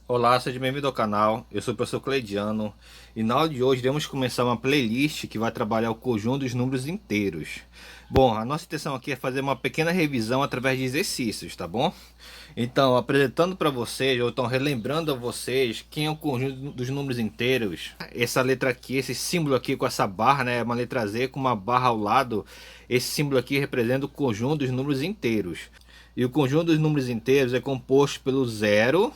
Olá, seja bem-vindo ao canal. Eu sou o professor Cleidiano e na aula de hoje iremos começar uma playlist que vai trabalhar o conjunto dos números inteiros. Bom, a nossa intenção aqui é fazer uma pequena revisão através de exercícios, tá bom? Então, apresentando para vocês, ou então relembrando a vocês quem é o conjunto dos números inteiros. Essa letra aqui, esse símbolo aqui com essa barra, né, é uma letra Z com uma barra ao lado. Esse símbolo aqui representa o conjunto dos números inteiros. E o conjunto dos números inteiros é composto pelo zero,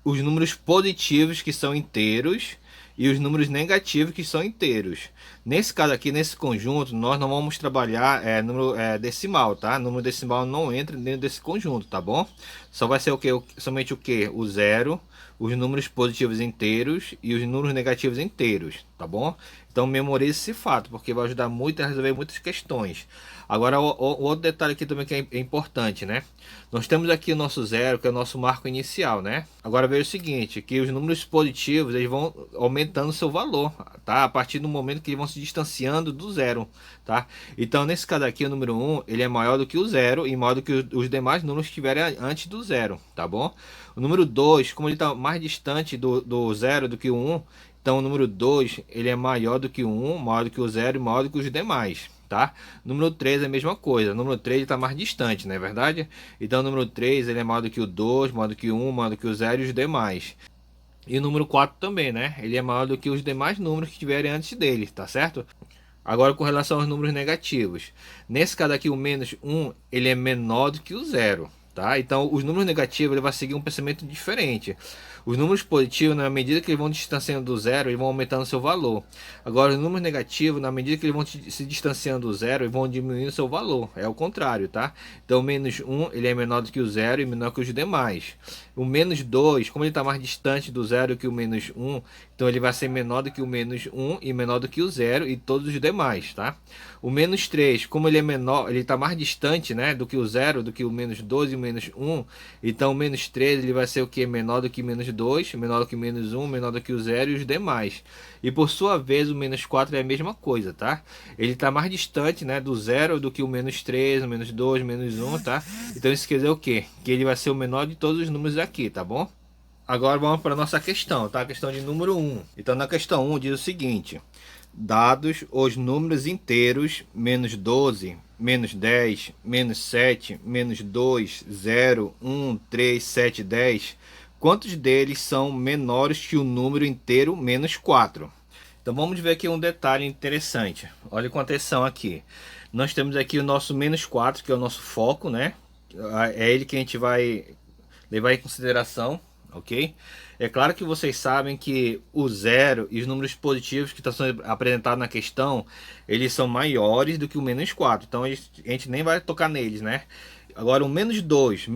os números positivos que são inteiros e os números negativos que são inteiros. Nesse caso aqui, nesse conjunto, nós não vamos trabalhar número decimal, tá? Número decimal não entra dentro desse conjunto, tá bom? Só vai ser o que? Somente o que? O zero, os números positivos inteiros e os números negativos inteiros, tá bom? Então memorize esse fato, porque vai ajudar muito a resolver muitas questões. Agora, o outro detalhe aqui também que é importante, né? Nós temos aqui o nosso zero, que é o nosso marco inicial, né? Agora veja o seguinte, que os números positivos eles vão aumentando seu valor, tá? A partir do momento que eles vão se distanciando do zero, tá? Então, nesse caso aqui, o número 1, ele é maior do que o zero e maior do que os demais números que estiverem antes do zero, tá bom? O número 2, como ele está mais distante do zero do que o 1, então o número 2, ele é maior do que o 1, maior do que o zero e maior do que os demais, tá? Número 3 é a mesma coisa. O número 3 está mais distante, não é verdade? Então o número 3 ele é maior do que o 2, maior do que o 1, maior do que o 0 e os demais. E o número 4 também, né? Ele é maior do que os demais números que estiverem antes dele, tá certo? Agora com relação aos números negativos. Nesse caso aqui, o menos 1, ele é menor do que o zero, tá? Então os números negativos ele vai seguir um pensamento diferente. Os números positivos, na medida que eles vão distanciando do zero, eles vão aumentando seu valor. Agora os números negativos, na medida que eles vão se distanciando do zero, eles vão diminuindo seu valor. É o contrário, tá? Então o menos 1, ele é menor do que o zero e menor que os demais. O menos 2, como ele está mais distante do zero que o menos 1, então ele vai ser menor do que o menos 1 e menor do que o zero e todos os demais, tá? O menos 3, como ele é menor, ele está mais distante, né, do que o zero, do que o menos 2 e o menos 1, então o menos 3 ele vai ser o que? Menor do que menos 2, menor do que menos 1, menor do que o zero e os demais. E por sua vez o menos 4 é a mesma coisa, tá? Ele está mais distante, né, do zero do que o menos 3, o menos 2, menos 1, tá? Então isso quer dizer o quê? Que ele vai ser o menor de todos os números aqui, tá bom? Agora vamos para a nossa questão, tá? A questão de número 1. Então na questão 1 diz o seguinte: dados os números inteiros menos 12, menos 10, menos 7, menos 2, 0, 1, 3, 7, 10, quantos deles são menores que o número inteiro menos 4? Então vamos ver aqui um detalhe interessante. Olha com atenção aqui. Nós temos aqui o nosso menos 4, que é o nosso foco, né? É ele que a gente vai levar em consideração, ok? É claro que vocês sabem que o zero e os números positivos que estão sendo apresentados na questão, eles são maiores do que o menos 4, então a gente nem vai tocar neles, né? Agora o menos 2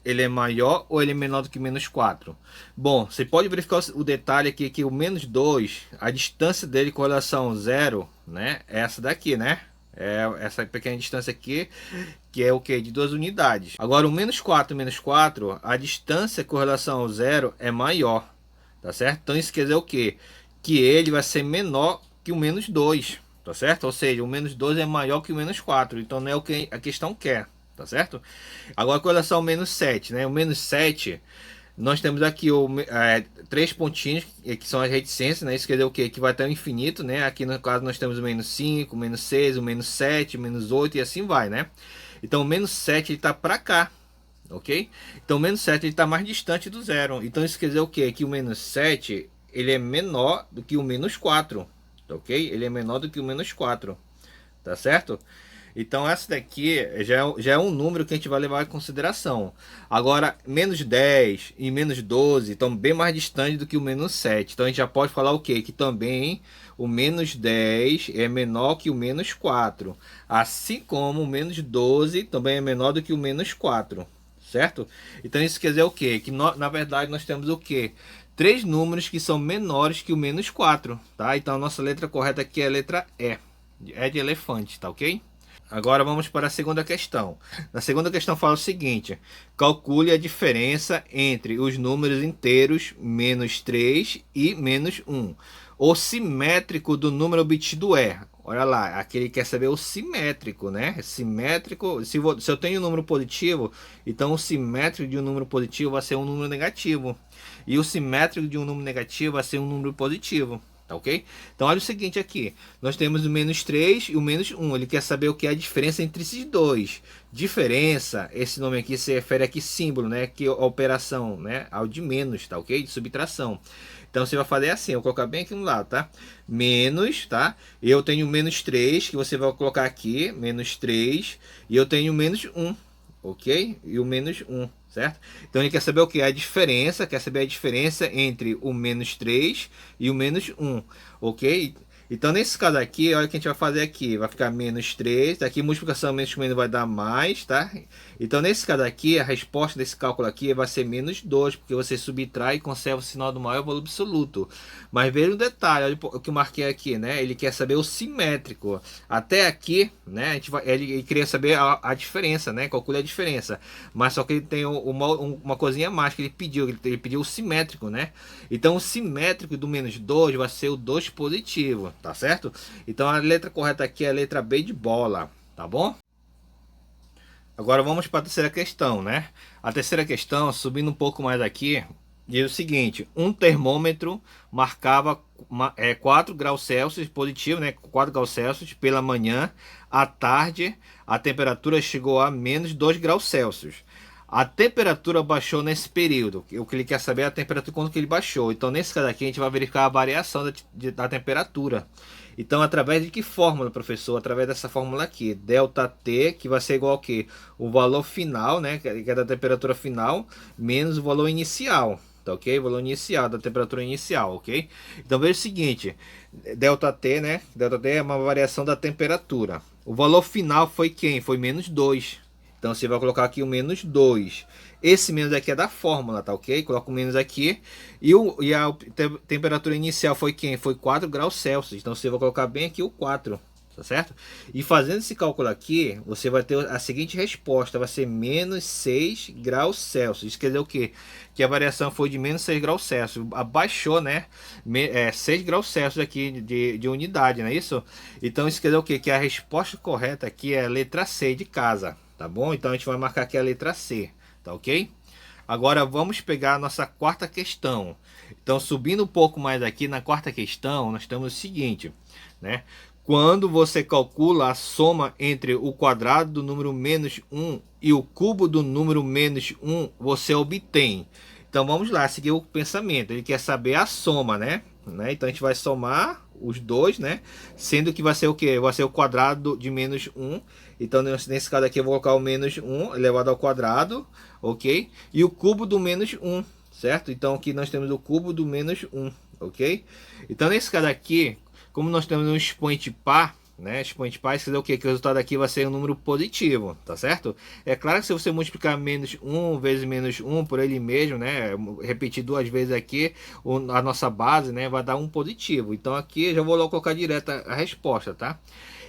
ele é maior ou ele é menor do que menos 4? Bom, você pode verificar o detalhe aqui que o menos 2, a distância dele com relação ao zero, né? É essa daqui, né? É essa pequena distância aqui, que é o que? De 2 unidades. Agora o menos 4, a distância com relação ao zero é maior, tá certo? Então isso quer dizer o que? Que ele vai ser menor que o menos 2, tá certo? Ou seja, o menos 2 é maior que o menos 4, então não é o que a questão quer, tá certo? Agora com relação ao menos 7, né? O menos 7, nós temos aqui três pontinhos que são as reticências, né? Isso quer dizer o quê? Que vai até o infinito, né? Aqui no caso nós temos o menos 5, o menos 6, o menos 7, o menos 8 e assim vai, né? Então o menos 7 ele está para cá, ok? Então o menos 7 ele está mais distante do zero. Então isso quer dizer o quê? Que o menos 7 ele é menor do que o menos 4, ok? Ele é menor do que o menos 4, tá certo? Então essa daqui já é um número que a gente vai levar em consideração. Agora, menos 10 e menos 12 estão bem mais distantes do que o menos 7. Então a gente já pode falar o quê? Que também o menos 10 é menor que o menos 4. Assim como o menos 12 também é menor do que o menos 4. Certo? Então isso quer dizer o quê? Que na verdade nós temos o quê? Três números que são menores que o menos 4. Tá? Então a nossa letra correta aqui é a letra E. É de elefante, tá ok? Agora vamos para a segunda questão. Na segunda questão fala o seguinte: calcule a diferença entre os números inteiros menos 3 e menos 1. O simétrico do número obtido é. Olha lá, aqui ele quer saber o simétrico, né? Simétrico, se eu tenho um número positivo, então o simétrico de um número positivo vai ser um número negativo. E o simétrico de um número negativo vai ser um número positivo, tá ok? Então olha o seguinte aqui, nós temos o menos 3 e o menos 1. Ele quer saber o que é a diferença entre esses dois. Diferença, esse nome aqui se refere aqui símbolo, né? Que é a operação, né? Ao de menos, tá ok? De subtração. Então você vai fazer assim, eu vou colocar bem aqui no lado, tá? Menos, tá? Eu tenho menos 3, que você vai colocar aqui, menos 3, e eu tenho menos 1, ok? E o menos 1, certo? Então ele quer saber o que? A diferença, quer saber a diferença entre o menos 3 e o menos 1, ok? Então nesse caso aqui, olha o que a gente vai fazer aqui, vai ficar menos 3, daqui multiplicação menos com menos vai dar mais, tá? Então nesse caso aqui, a resposta desse cálculo aqui vai ser menos 2, porque você subtrai e conserva o sinal do maior valor absoluto. Mas veja um detalhe, olha o que eu marquei aqui, né? Ele quer saber o simétrico. Até aqui, né? Ele queria saber a diferença, né? Calcule a diferença. Mas só que ele tem uma coisinha a mais que ele pediu o simétrico, né? Então o simétrico do menos 2 vai ser o 2 positivo, tá certo? Então a letra correta aqui é a letra B de bola, tá bom? Agora vamos para a terceira questão, né? A terceira questão, subindo um pouco mais aqui, diz o seguinte: um termômetro marcava 4 graus Celsius positivo, né? 4 graus Celsius pela manhã. À tarde, a temperatura chegou a menos 2 graus Celsius. A temperatura baixou nesse período. O que ele quer saber é a temperatura quando que ele baixou. Então, nesse caso aqui, a gente vai verificar a variação da temperatura. Então, através de que fórmula, professor? Através dessa fórmula aqui, ΔT, que vai ser igual ao quê? O valor final, né, que é da temperatura final, menos o valor inicial, tá ok? O valor inicial, da temperatura inicial, ok? Então, veja o seguinte, ΔT, né, ΔT é uma variação da temperatura. O valor final foi quem? Foi menos 2. Então, você vai colocar aqui o menos 2. Esse menos aqui é da fórmula, tá ok? Coloca o menos aqui. E a temperatura inicial foi quem? Foi 4 graus Celsius. Então você vai colocar bem aqui o 4, tá certo? E fazendo esse cálculo aqui, você vai ter a seguinte resposta. Vai ser menos 6 graus Celsius. Isso quer dizer o quê? Que a variação foi de menos 6 graus Celsius. Abaixou, né? 6 graus Celsius aqui de unidade, não é isso? Então isso quer dizer o quê? Que a resposta correta aqui é a letra C de casa, tá bom? Então a gente vai marcar aqui a letra C. Tá ok? Agora vamos pegar a nossa quarta questão. Então, subindo um pouco mais aqui na quarta questão, nós temos o seguinte, né? Quando você calcula a soma entre o quadrado do número menos 1 e o cubo do número menos 1, você obtém. Então vamos lá, seguir o pensamento. Ele quer saber a soma, né? Então a gente vai somar os dois, né? Sendo que vai ser o que? Vai ser o quadrado de menos 1. Então nesse caso aqui eu vou colocar o menos 1 elevado ao quadrado, ok? E o cubo do menos 1, certo? Então aqui nós temos o cubo do menos 1, ok? Então nesse caso aqui, como nós temos um expoente par, né? Expoente par, isso quer dizer o quê? Que o resultado aqui vai ser um número positivo, tá certo? É claro que se você multiplicar menos 1 vezes menos 1 por ele mesmo, né? Repetir duas vezes aqui, a nossa base, né? Vai dar um positivo. Então aqui eu já vou logo colocar direto a resposta, tá?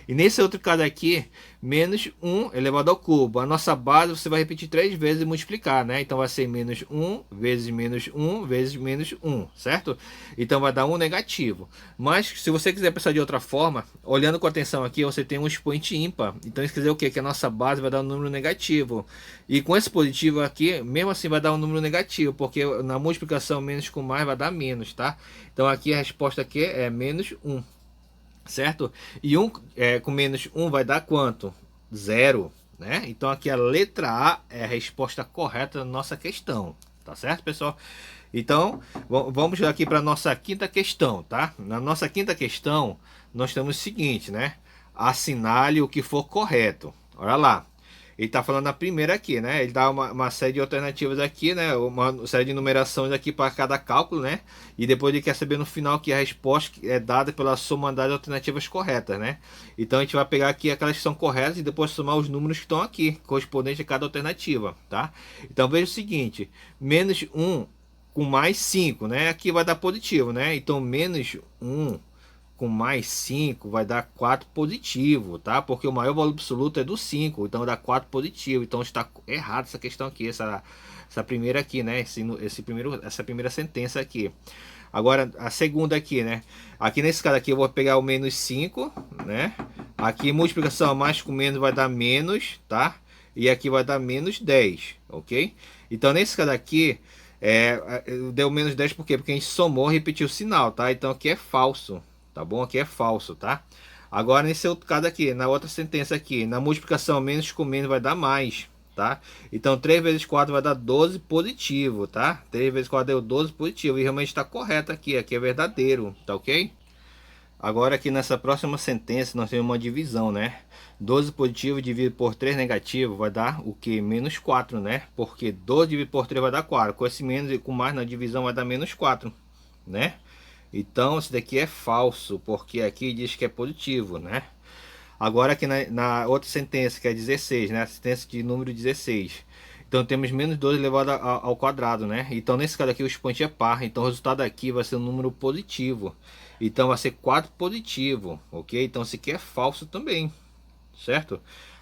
E nesse outro caso aqui, menos 1 elevado ao cubo. A nossa base você vai repetir 3 vezes e multiplicar, né? Então vai ser menos 1 vezes menos 1 vezes menos 1, certo? Então vai dar um negativo. Mas se você quiser pensar de outra forma, olhando com atenção aqui, você tem um expoente ímpar. Então isso quer dizer o quê? Que a nossa base vai dar um número negativo. E com esse positivo aqui, mesmo assim vai dar um número negativo, porque na multiplicação menos com mais vai dar menos, tá? Então aqui a resposta aqui é menos 1. Certo? E com menos 1 vai dar quanto? 0, né? Então aqui a letra A é a resposta correta da nossa questão, tá certo, pessoal? Então, vamos aqui para a nossa quinta questão, tá? Na nossa quinta questão, nós temos o seguinte, né? Assinale o que for correto. Olha lá. Ele está falando a primeira aqui, né? Ele dá uma série de alternativas aqui, né? Uma série de numerações aqui para cada cálculo, né? E depois ele quer saber no final que a resposta é dada pela soma das alternativas corretas, né? Então a gente vai pegar aqui aquelas que são corretas e depois somar os números que estão aqui, correspondente a cada alternativa, tá? Então veja o seguinte, menos 1 com mais 5, né? Aqui vai dar positivo, né? Então menos 1 com mais 5 vai dar 4 positivo, tá? Porque o maior valor absoluto é do 5, então dá 4 positivo. Então está errado essa questão aqui, essa essa primeira aqui, né? Essa primeira sentença aqui. Agora, a segunda aqui, né? Aqui nesse caso aqui eu vou pegar o menos 5, né? Aqui multiplicação mais com menos vai dar menos, tá? E aqui vai dar menos 10, ok? Então nesse caso aqui, deu menos 10 por quê? Porque a gente somou e repetiu o sinal, tá? Então aqui é falso, tá bom? Aqui é falso, tá? Agora nesse outro caso aqui, na outra sentença aqui, na multiplicação menos com menos vai dar mais, tá? Então 3 vezes 4 vai dar 12 positivo, tá? 3 vezes 4 deu 12 positivo e realmente está correto aqui é verdadeiro, tá ok? Agora aqui nessa próxima sentença nós temos uma divisão, né? 12 positivo dividido por 3 negativo vai dar o que? Menos 4, né? Porque 12 dividido por 3 vai dar 4. Com esse menos e com mais na divisão vai dar menos 4, né? Então isso daqui é falso, porque aqui diz que é positivo, né? Agora aqui na outra sentença, que é 16, né? A sentença de número 16. Então temos menos 2 elevado ao quadrado, né? Então nesse caso aqui o expoente é par. Então o resultado aqui vai ser um número positivo. Então vai ser 4 positivo, ok? Então isso aqui é falso também, certo?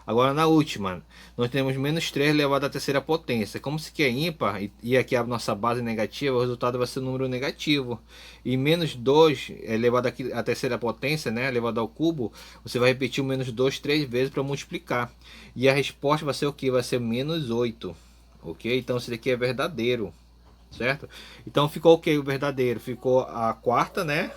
Agora na última, nós temos menos 3 elevado à terceira potência. Como isso aqui é ímpar e aqui a nossa base negativa, o resultado vai ser um número negativo. E menos 2 elevado aqui à terceira potência, né, elevado ao cubo, você vai repetir o menos 2 3 vezes para multiplicar. E a resposta vai ser o que? Vai ser menos 8. Ok? Então isso daqui é verdadeiro, certo? Então ficou o que? O verdadeiro? Ficou a quarta, né?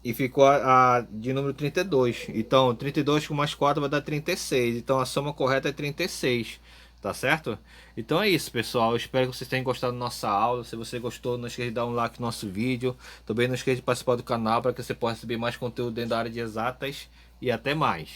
E ficou a de número 32. Então 32 com mais 4 vai dar 36. Então a soma correta é 36. Tá certo? Então é isso, pessoal. Eu espero que vocês tenham gostado da nossa aula. Se você gostou, não esqueça de dar um like no nosso vídeo. Também não esqueça de participar do canal para que você possa receber mais conteúdo dentro da área de exatas. E até mais.